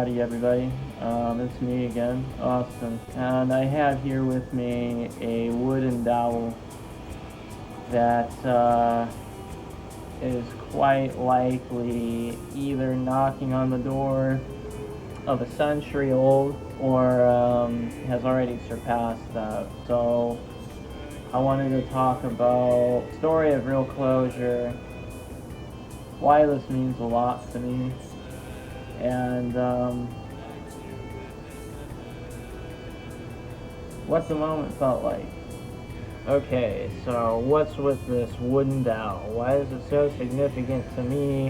Howdy everybody, it's me again, Austin, and I have here with me a wooden dowel that is quite likely either knocking on the door of a century old or has already surpassed that. So I wanted to talk about the story of Real Closure, why this means a lot to me, and what the moment felt like. Okay, so what's with this wooden dowel? Why is it so significant to me?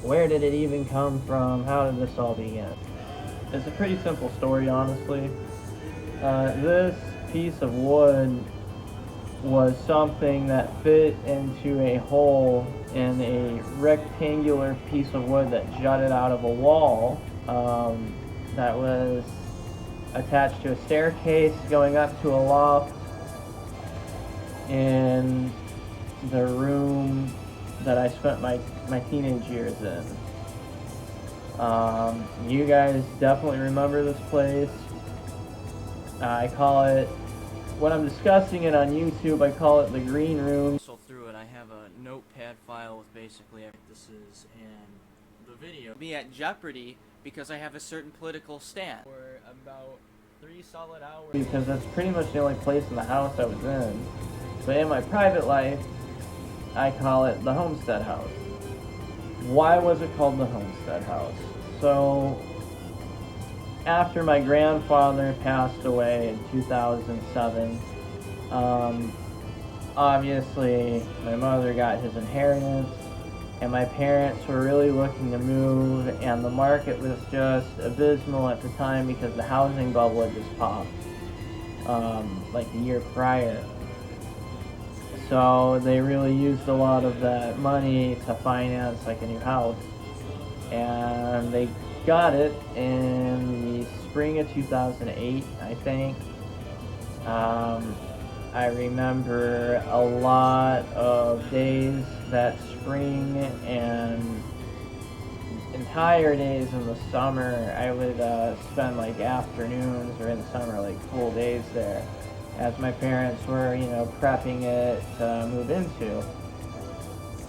Where did it even come from? How did this all begin? It's a pretty simple story, honestly. This piece of wood was something that fit into a hole in a rectangular piece of wood that jutted out of a wall that was attached to a staircase going up to a loft in the room that I spent my teenage years in. You guys definitely remember this place. I call it, when I'm discussing it on YouTube, I call it the green room. So through it, I have a notepad file with basically everything this is in the video. Be at jeopardy because I have a certain political stand. For about 3 solid hours. Because that's pretty much the only place in the house I was in. But in my private life, I call it the Homestead House. Why was it called the Homestead House? So, after my grandfather passed away in 2007, obviously my mother got his inheritance, and my parents were really looking to move, and the market was just abysmal at the time because the housing bubble had just popped, like the year prior. So they really used a lot of that money to finance like a new house, and they got it in the spring of 2008, I think. I remember a lot of days that spring and entire days in the summer. I would spend like afternoons, or in the summer like full days there, as my parents were, prepping it to move into.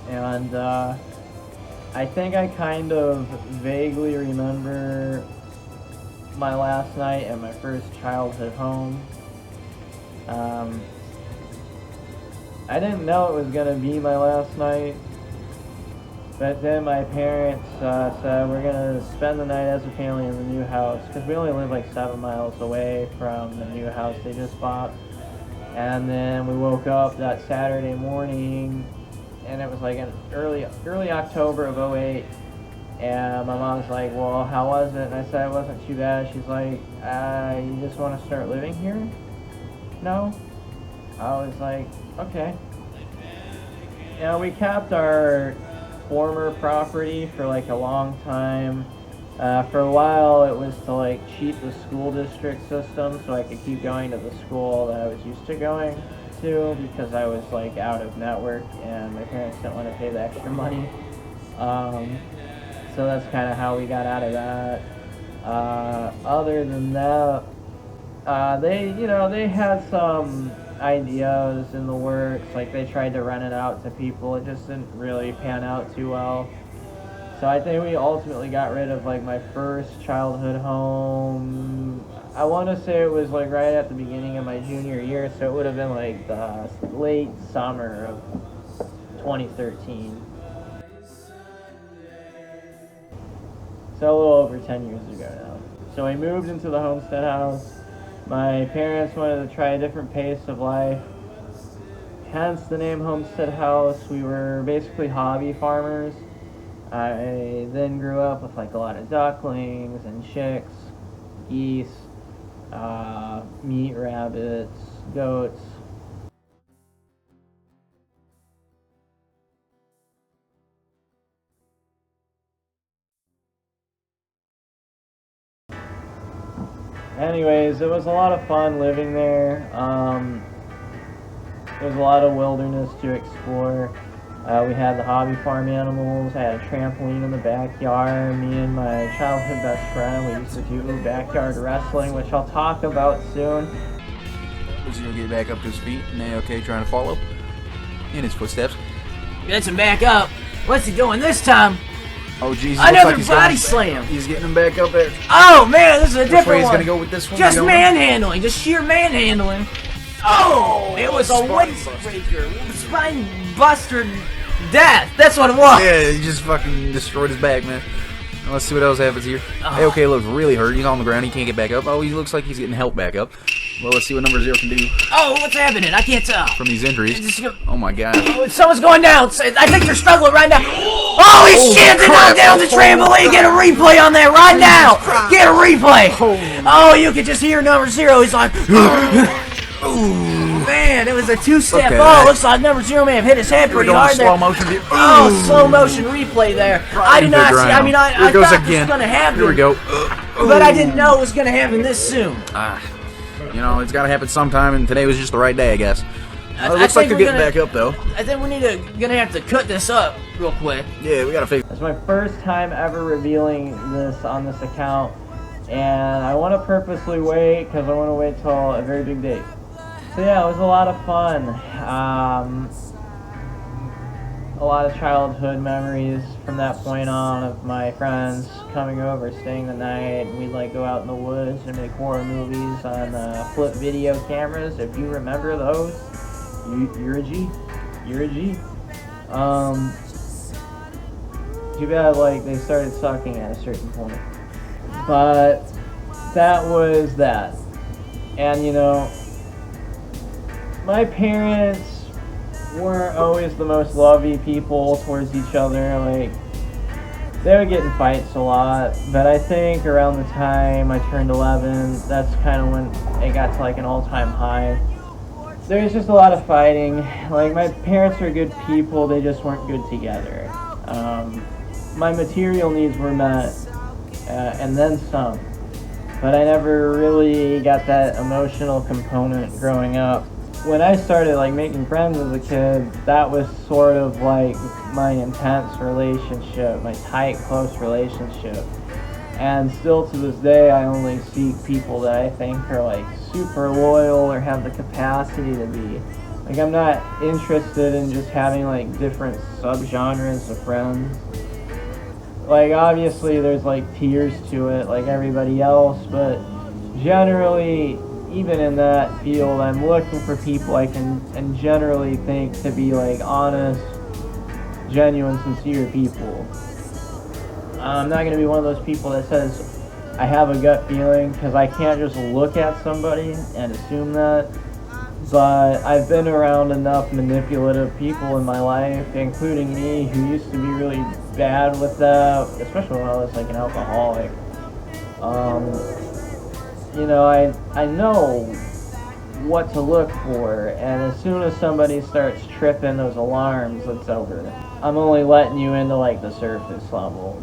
And I think I kind of vaguely remember my last night at my first childhood home. I didn't know it was going to be my last night, but then my parents said we're going to spend the night as a family in the new house, because we only live like 7 miles away from the new house they just bought. And then we woke up that Saturday morning, and it was like in early October of 2008, and my mom's like, well, how was it? And I said it wasn't too bad. She's like, you just want to start living here? No? I was like, okay. We kept our former property for like a long time. For a while it was to like cheat the school district system so I could keep going to the school that I was used to going to, because I was like out of network and my parents didn't want to pay the extra money. So that's kind of how we got out of that. Other than that, they had some ideas in the works, like they tried to rent it out to people. It just didn't really pan out too well. So I think we ultimately got rid of like my first childhood home. I want to say it was like right at the beginning of my junior year, so it would have been like the late summer of 2013. So a little over 10 years ago now. So I moved into the Homestead House. My parents wanted to try a different pace of life, hence the name Homestead House. We were basically hobby farmers. I then grew up with like a lot of ducklings and chicks, geese, meat rabbits, goats. Anyways, it was a lot of fun living there. There's a lot of wilderness to explore. We had the hobby farm animals. I had a trampoline in the backyard. Me and my childhood best friend, we used to do backyard wrestling, which I'll talk about soon. He's gonna get back up to his feet, and A-OK trying to follow in his footsteps. Gets him back up. What's he doing this time? Oh, jeez. Another body slam. He's getting him back up there. Oh, man, this is a Which way different he's one. gonna go with this one? Just We don't know. manhandling. Just sheer manhandling. Oh, it was a Spine windbreaker. Spine buster death. That's what it was. Yeah, he just fucking destroyed his back, man. Now let's see what else happens here. Oh. A-OK looks really hurt. He's on the ground. He can't get back up. Oh, he looks like he's getting help back up. Well, let's see what number 0 can do Oh, what's happening? I can't tell. from these injuries. Oh my god. Oh, someone's going down. I think they're struggling right now. Oh, he's chanting crap. down the trampoline. Get a replay on that right now. Get a replay. Oh, you can just hear number 0. He's like, man, it was a two-step. Look at Oh, that. looks like number 0 may have hit his head Here we pretty go, hard the there. slow motion view. Oh, slow motion replay there. I did not see. I mean, I Here it goes thought this again. was gonna happen. Here we go. But I didn't know it was gonna happen this soon. You know, it's got to happen sometime, and today was just the right day, I guess. I It looks like think they're we're getting back up, though. I think we gonna have to cut this up real quick. Yeah, we got to fix. It's my first time ever revealing this on this account, and I want to purposely wait because I want to wait till a very big date. So yeah, it was a lot of fun. A lot of childhood memories from that point on of my friends coming over, staying the night. We'd like go out in the woods and make horror movies on flip video cameras. If you remember those, you're a G. You're a G. Too bad like they started sucking at a certain point. But that was that. And you know, my parents weren't always the most lovey people towards each other. Like, they would get in fights a lot, but I think around the time I turned 11, that's kind of when it got to like an all-time high. There was just a lot of fighting. Like, my parents were good people, they just weren't good together. My material needs were met, and then some, but I never really got that emotional component growing up. When I started like making friends as a kid, that was sort of like my intense relationship, my tight, close relationship. And still to this day, I only seek people that I think are like super loyal or have the capacity to be. Like, I'm not interested in just having like different subgenres of friends. Like, obviously there's like tiers to it like everybody else, but generally, even in that field, I'm looking for people I can and generally think to be like honest, genuine, sincere people. I'm not going to be one of those people that says I have a gut feeling, because I can't just look at somebody and assume that. But I've been around enough manipulative people in my life, including me, who used to be really bad with that, especially when I was like an alcoholic. You know, I know what to look for, and as soon as somebody starts tripping those alarms, it's over. I'm only letting you into like the surface level.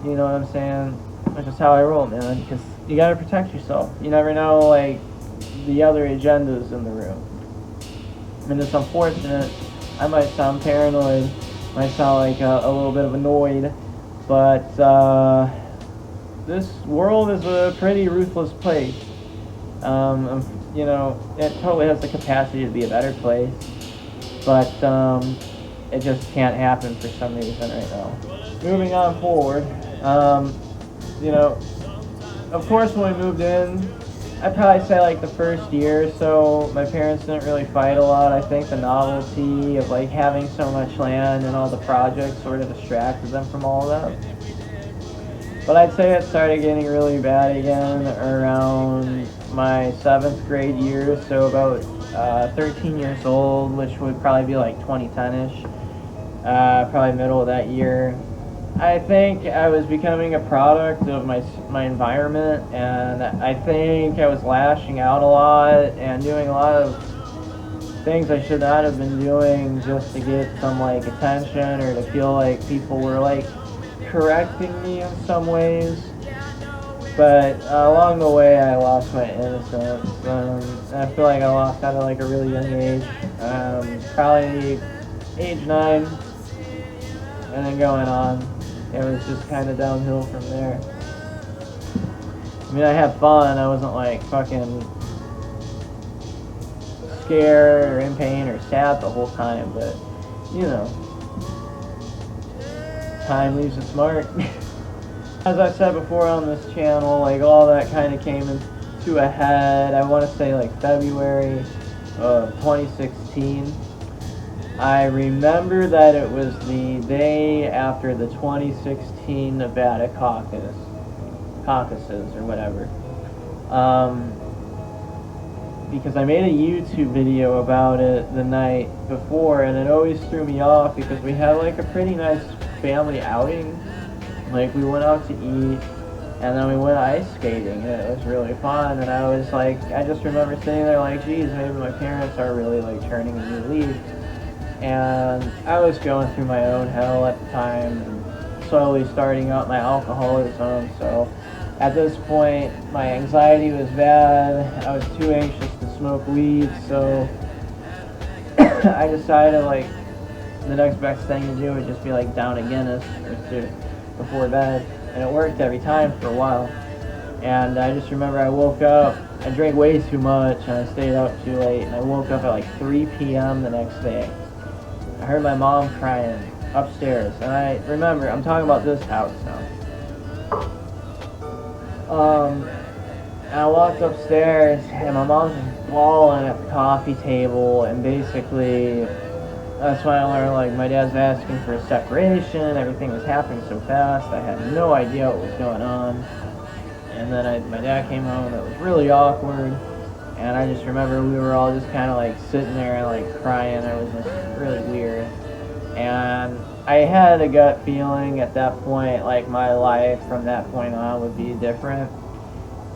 You know what I'm saying? That's just how I roll, man, because you gotta protect yourself. You never know, like, the other agendas in the room. I mean, it's unfortunate. I might sound paranoid, might sound like a little bit of annoyed, but this world is a pretty ruthless place. You know, it totally has the capacity to be a better place, but it just can't happen for some reason right now. Moving on forward, you know, of course when we moved in, I'd probably say like the first year or so, my parents didn't really fight a lot. I think the novelty of like having so much land and all the projects sort of distracted them from all of that. But I'd say it started getting really bad again around my 7th grade year, so about 13 years old, which would probably be like 2010-ish, probably middle of that year. I think I was becoming a product of my environment, and I think I was lashing out a lot and doing a lot of things I should not have been doing just to get some like attention or to feel like people were like correcting me in some ways. But along the way, I lost my innocence. I feel like I lost that at like a really young age, probably age 9. and then going on, it was just kind of downhill from there. I mean, I had fun. I wasn't like fucking scared or in pain or sad the whole time, but you know, time leaves its mark. As I said before on this channel, like all that kind of came into a head, I want to say like February of 2016. I remember that it was the day after the 2016 Nevada caucuses or whatever. Because I made a YouTube video about it the night before, and it always threw me off because we had like a pretty nice family outing. Like we went out to eat, and then we went ice skating, and it was really fun. And I was like, I just remember sitting there like, geez, maybe my parents are really like turning a new leaf. And I was going through my own hell at the time, and slowly starting out my alcoholism. So at this point, my anxiety was bad. I was too anxious to smoke weed, so I decided like the next best thing to do would just be like down a Guinness or two before bed, and it worked every time for a while. And I just remember I woke up, I drank way too much, and I stayed out too late, and I woke up at like 3 p.m. the next day. I heard my mom crying upstairs, and I remember, I'm talking about this house now. And I walked upstairs, and my mom's just bawling at the coffee table, and basically that's when I learned, like, my dad's asking for a separation. Everything was happening so fast. I had no idea what was going on. And then my dad came home. It was really awkward. And I just remember we were all just kind of, like, sitting there and, like, crying. It was just really weird. And I had a gut feeling at that point, like, my life from that point on would be different.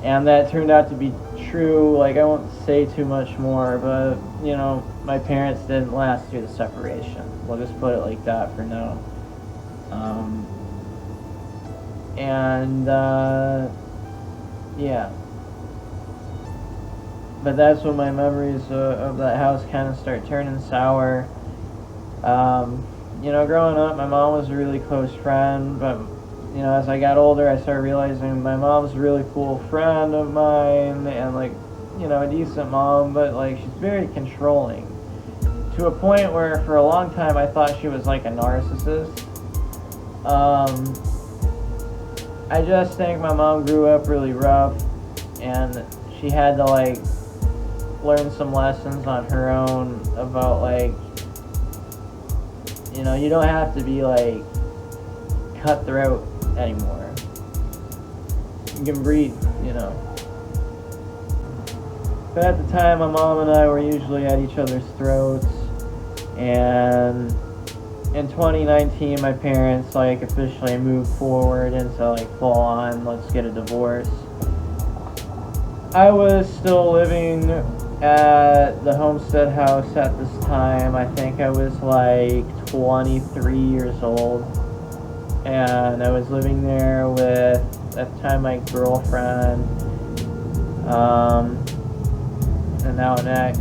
And that turned out to be true. Like, I won't say too much more, but, you know, my parents didn't last through the separation. We'll just put it like that for now. Yeah. But that's when my memories of that house kind of start turning sour. You know, growing up, my mom was a really close friend, but you know, as I got older, I started realizing my mom's a really cool friend of mine, and like, you know, a decent mom, but like, she's very controlling. To a point where for a long time I thought she was like a narcissist. I just think my mom grew up really rough, and she had to like learn some lessons on her own about like, you know, you don't have to be like cutthroat anymore. You can breathe, you know. But at the time, my mom and I were usually at each other's throats, and in 2019, my parents like officially moved forward into like full on, let's get a divorce. I was still living at the Homestead house at this time. I think I was like 23 years old. And I was living there with, at the time, my girlfriend, and now an ex.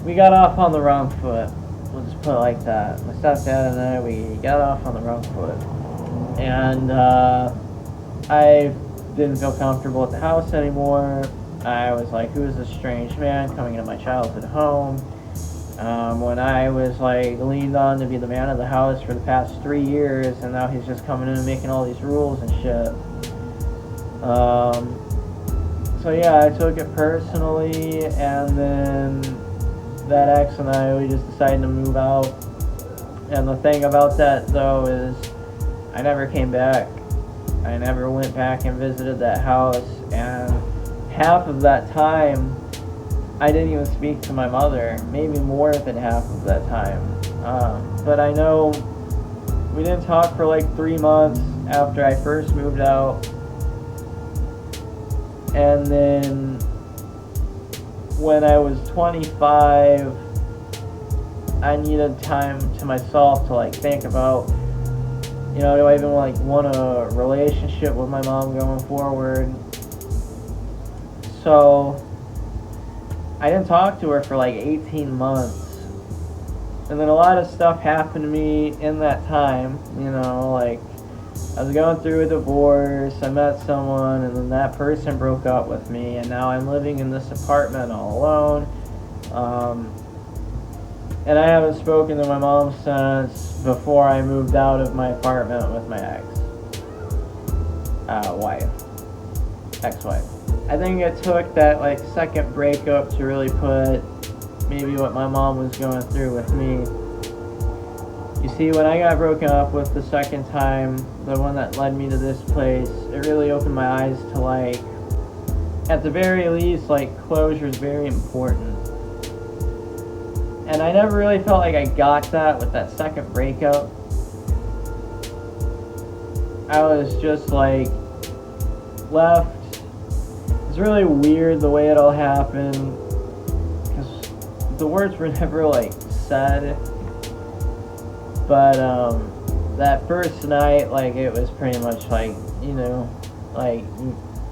We got off on the wrong foot. We'll just put it like that. My stepdad and I, we got off on the wrong foot. And I didn't feel comfortable at the house anymore. I was like, who is this strange man coming into my childhood home? When I was like leaned on to be the man of the house for the past 3 years, and now he's just coming in and making all these rules and shit. So yeah, I took it personally, and then that ex and I, we just decided to move out. And the thing about that though is I never came back. I never went back and visited that house, and half of that time I didn't even speak to my mother, maybe more than half of that time. But I know we didn't talk for like 3 months after I first moved out. And then when I was 25, I needed time to myself to like think about, you know, do I even like want a relationship with my mom going forward? So I didn't talk to her for like 18 months. And then a lot of stuff happened to me in that time, you know, like I was going through a divorce, I met someone, and then that person broke up with me, and now I'm living in this apartment all alone. And I haven't spoken to my mom since before I moved out of my apartment with my ex-wife. I think it took that like second breakup to really put maybe what my mom was going through with me. You see, when I got broken up with the second time, the one that led me to this place, it really opened my eyes to, like, at the very least, like, closure is very important. And I never really felt like I got that with that second breakup. I was just, like, left. It's really weird the way it all happened, because the words were never, like, said. But that first night, like, it was pretty much like, you know, like,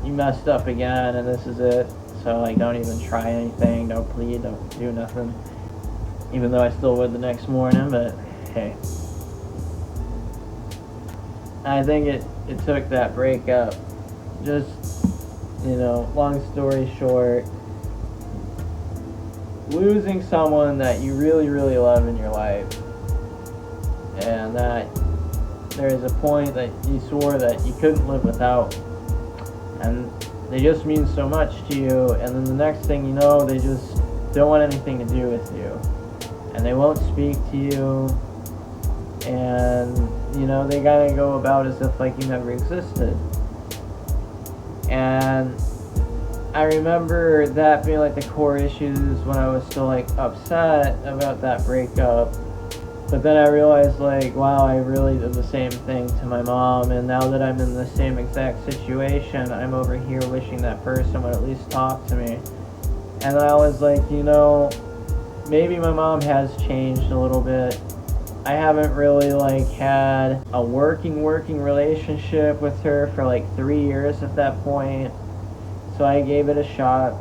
you messed up again and this is it. So, like, don't even try anything, don't plead, don't do nothing. Even though I still would the next morning, but hey. I think it took that breakup. Just, you know, long story short, losing someone that you really, really love in your life, and that there is a point that you swore that you couldn't live without, and they just mean so much to you, and then the next thing you know, they just don't want anything to do with you, and they won't speak to you, and, you know, they gotta go about as if like you never existed. And I remember that being like the core issues when I was still like upset about that breakup. But then I realized, like, wow, I really did the same thing to my mom, and now that I'm in the same exact situation, I'm over here wishing that person would at least talk to me. And I was like, you know, maybe my mom has changed a little bit. I haven't really, like, had a working relationship with her for, like, 3 years at that point. So I gave it a shot,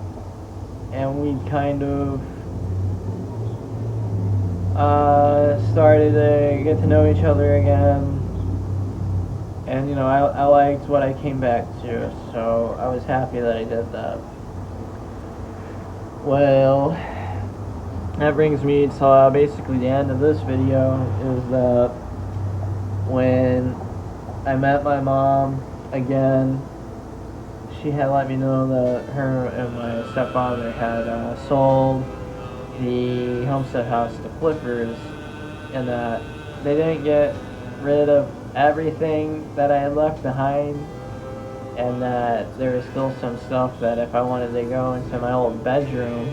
and we kind of started to get to know each other again, and, you know, I liked what I came back to, so I was happy that I did that. Well, that brings me to basically the end of this video, is that when I met my mom again, she had let me know that her and my stepfather had sold the Homestead house to Flippers, and that they didn't get rid of everything that I had left behind, and that there was still some stuff that if I wanted to go into my old bedroom,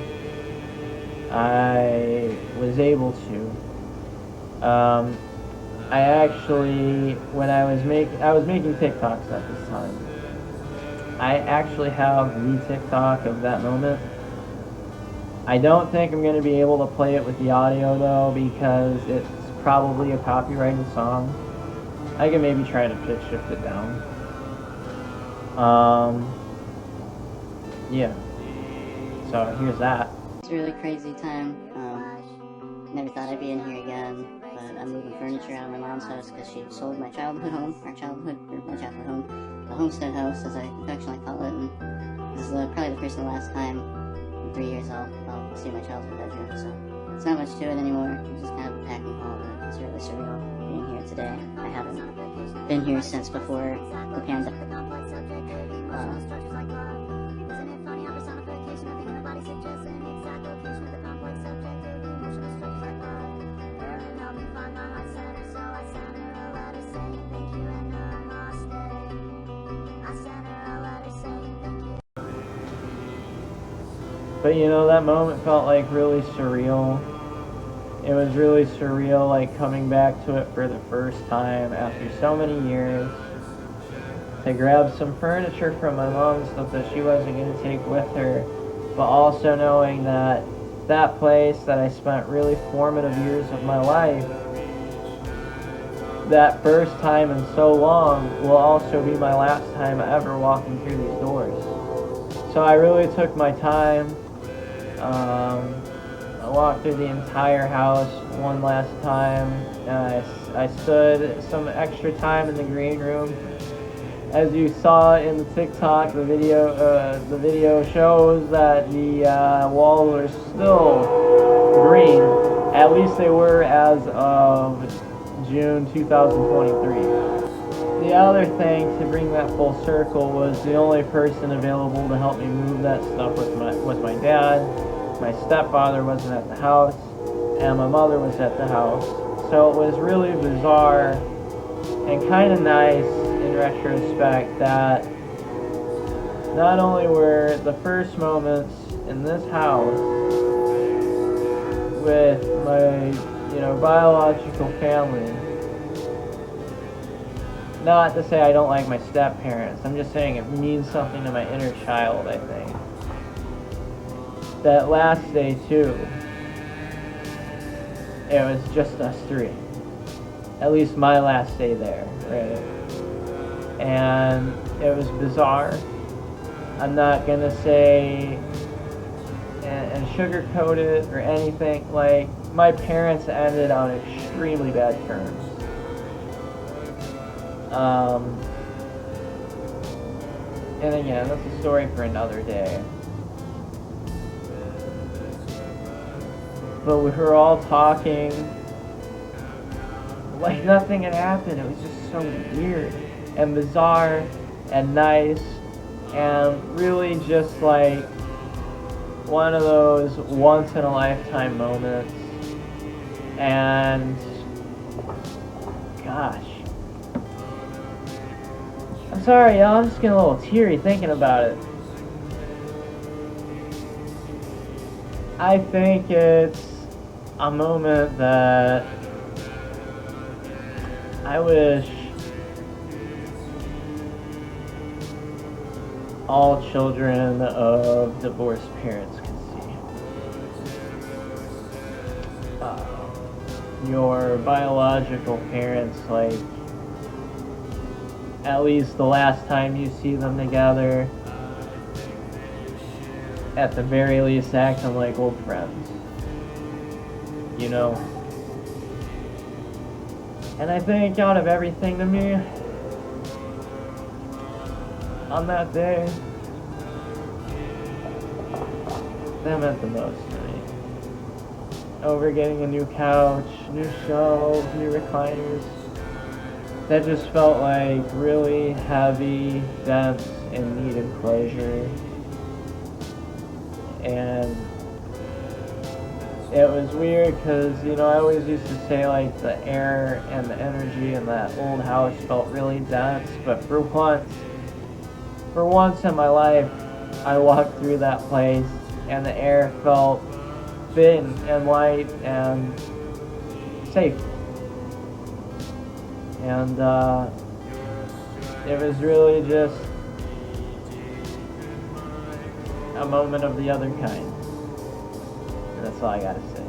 I was able to. I actually, when I was making TikToks at this time. I actually have the TikTok of that moment. I don't think I'm going to be able to play it with the audio, though, because it's probably a copyrighted song. I can maybe try to pitch shift it down. Yeah. So, here's that. It's a really crazy time. Never thought I'd be in here again, but I'm moving furniture out of my mom's house because she sold my childhood home, the Homestead house, as I affectionately call it, and this is probably the first and last time in 3 years I'll see my childhood bedroom, so it's not much to it anymore. It's just kind of a packing haul, but it's really surreal being here today. I haven't been here since before the pandemic. But, you know, that moment felt like really surreal. It was really surreal, like, coming back to it for the first time after so many years, to grab some furniture from my mom, stuff that she wasn't going to take with her, but also knowing that that place that I spent really formative years of my life, that first time in so long, will also be my last time ever walking through these doors. So I really took my time. I walked through the entire house, one last time. I stood some extra time in the green room. As you saw in the TikTok, the video shows that the walls are still green. At least they were as of June 2023. The other thing to bring that full circle was the only person available to help me move that stuff was my dad. My stepfather wasn't at the house, and my mother was at the house. So it was really bizarre and kind of nice in retrospect that not only were the first moments in this house with my, biological family. Not to say I don't like my step-parents, I'm just saying it means something to my inner child, I think. That last day, too, it was just us three. At least my last day there, right? And it was bizarre. I'm not gonna say and sugarcoat it or anything. Like, my parents ended on extremely bad terms. And again, that's a story for another day. But we were all talking like nothing had happened. It was just so weird and bizarre and nice and really just like one of those once in a lifetime moments. And gosh, I'm sorry, y'all. I'm just getting a little teary thinking about it. I think it's a moment that I wish all children of divorced parents could see. Your biological parents, like, at least the last time you see them together, at the very least acting like old friends. You know? And I think out of everything to me, on that day, that meant the most to me. Over getting a new couch, new shelves, new recliners, that just felt like really heavy, dense, and needed closure. And it was weird because, I always used to say like the air and the energy in that old house felt really dense, but for once in my life, I walked through that place and the air felt thin and light and safe. And it was really just a moment of the other kind. And that's all I gotta say.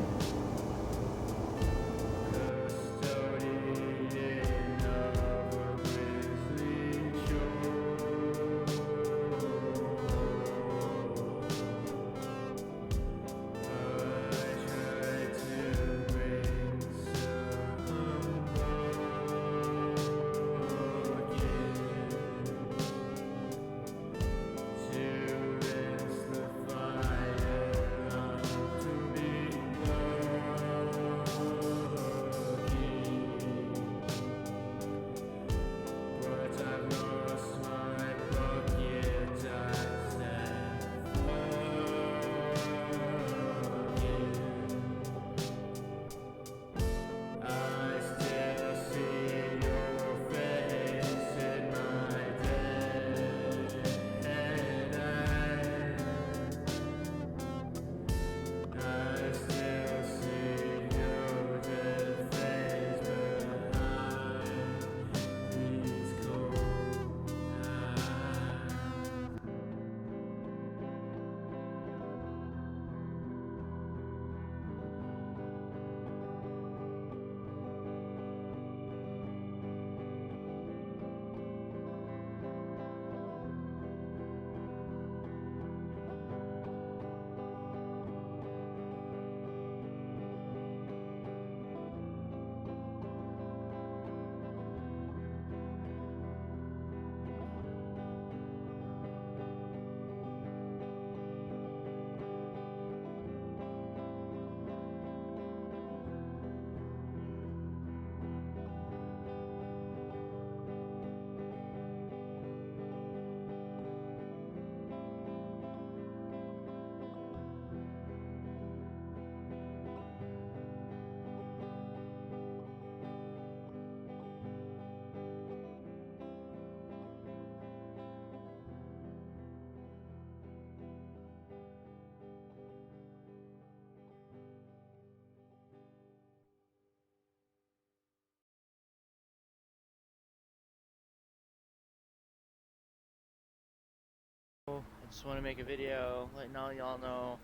I just want to make a video letting all y'all know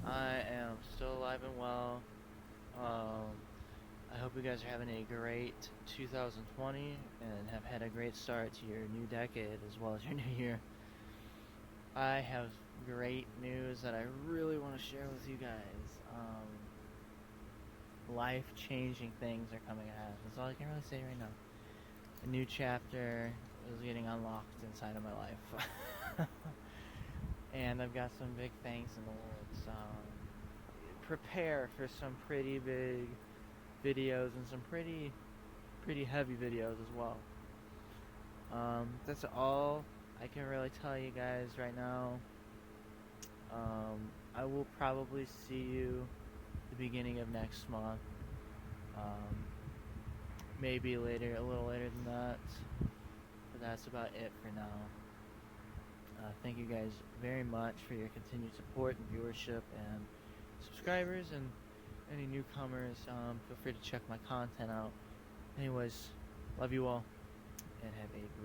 I am still alive and well. I hope you guys are having a great 2020 and have had a great start to your new decade as well as your new year. I have great news that I really want to share with you guys. Life-changing things are coming ahead. That's all I can really say right now. A new chapter is getting unlocked inside of my life. And I've got some big things in the works. Prepare for some pretty big videos and some pretty heavy videos as well. That's all I can really tell you guys right now. I will probably see you the beginning of next month. Maybe a little later than that. But that's about it for now. Thank you guys very much for your continued support and viewership and subscribers, and any newcomers. Feel free to check my content out. Anyways, love you all and have a great